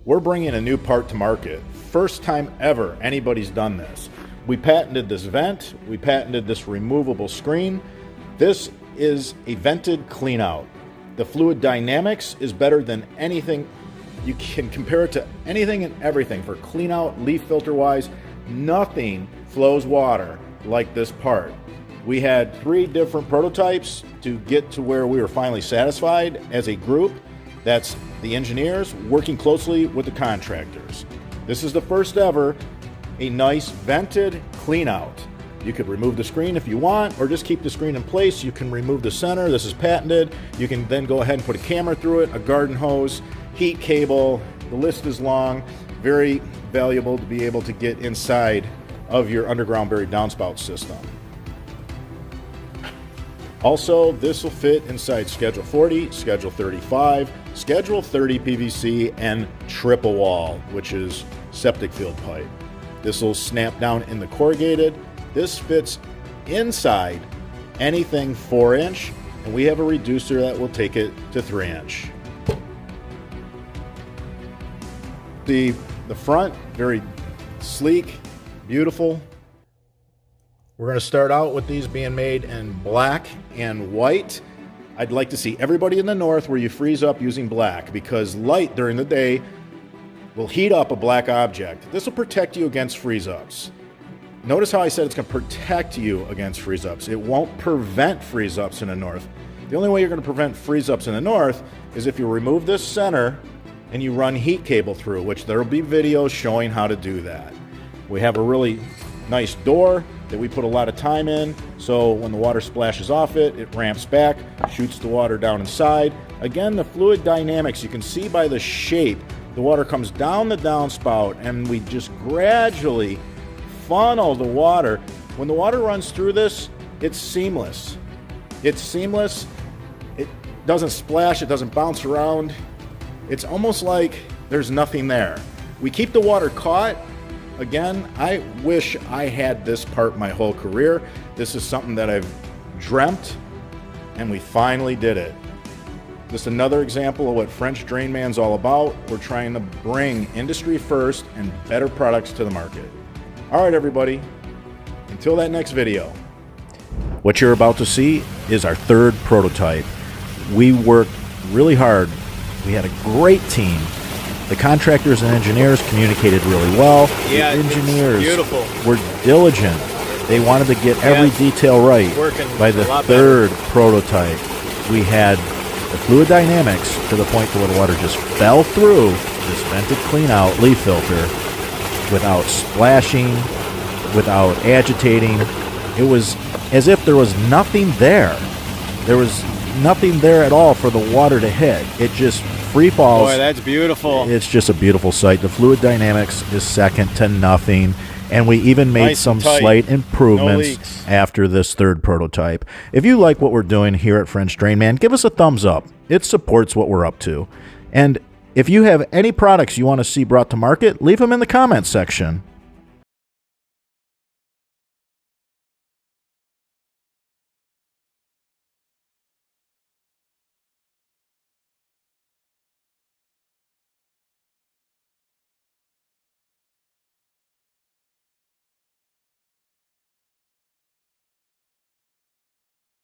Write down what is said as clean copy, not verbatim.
We're bringing a new part to market. First time ever anybody's done this. We patented this vent. We patented this removable screen. This is a vented clean out. The fluid dynamics is better than anything. You can compare it to anything and everything for clean out, leaf filter wise. Nothing flows water like this part. We had 3 different prototypes to get to where we were finally satisfied as a group. That's the engineers working closely with the contractors. This is the first ever, a nice vented clean out. You could remove the screen if you want, or just keep the screen in place. You can remove the center. This is patented. You can then go ahead and put a camera through it, a garden hose, heat cable. The list is long. Very valuable to be able to get inside of your underground buried downspout system. Also, this will fit inside Schedule 40, Schedule 35, Schedule 30 PVC, and triple wall, which is septic field pipe. This will snap down in the corrugated. This fits inside anything 4-inch, and we have a reducer that will take it to 3-inch. The front, very sleek, beautiful. We're going to start out with these being made in black and white. I'd like to see everybody in the north where you freeze up using black, because light during the day will heat up a black object. This will protect you against freeze-ups. Notice how I said it's going to protect you against freeze-ups. It won't prevent freeze-ups in the north. The only way you're going to prevent freeze-ups in the north is if you remove this center and you run heat cable through, which there will be videos showing how to do that. We have a really nice door that we put a lot of time in, so when the water splashes off it, it ramps back, shoots the water down inside. Again, the fluid dynamics, you can see by the shape, the water comes down the downspout, and we just gradually funnel the water. When the water runs through this, it's seamless. It's seamless. It doesn't splash, it doesn't bounce around. It's almost like there's nothing there. We keep the water caught. Again, I wish I had this part my whole career. This is something that I've dreamt, and we finally did it. Just another example of what French Drain Man's all about. We're trying to bring industry first and better products to the market. All right, everybody, until that next video. What you're about to see is our 3rd prototype. We worked really hard. We had a great team. The contractors and engineers communicated really well. Yeah, the engineers beautiful. Were diligent. They wanted to get every detail right. By the 3rd prototype, we had the fluid dynamics to the point where the water just fell through this vented clean out leaf filter without splashing, without agitating. It was as if there was nothing there. There was nothing there at all for the water to hit. It just free falls. Boy, that's beautiful. It's just a beautiful sight. The fluid dynamics is second to nothing, and we even made some slight improvements after this 3rd prototype. If you like what we're doing here at French Drain Man, give us a thumbs up. It supports what we're up to. And if you have any products you want to see brought to market, leave them in the comments section.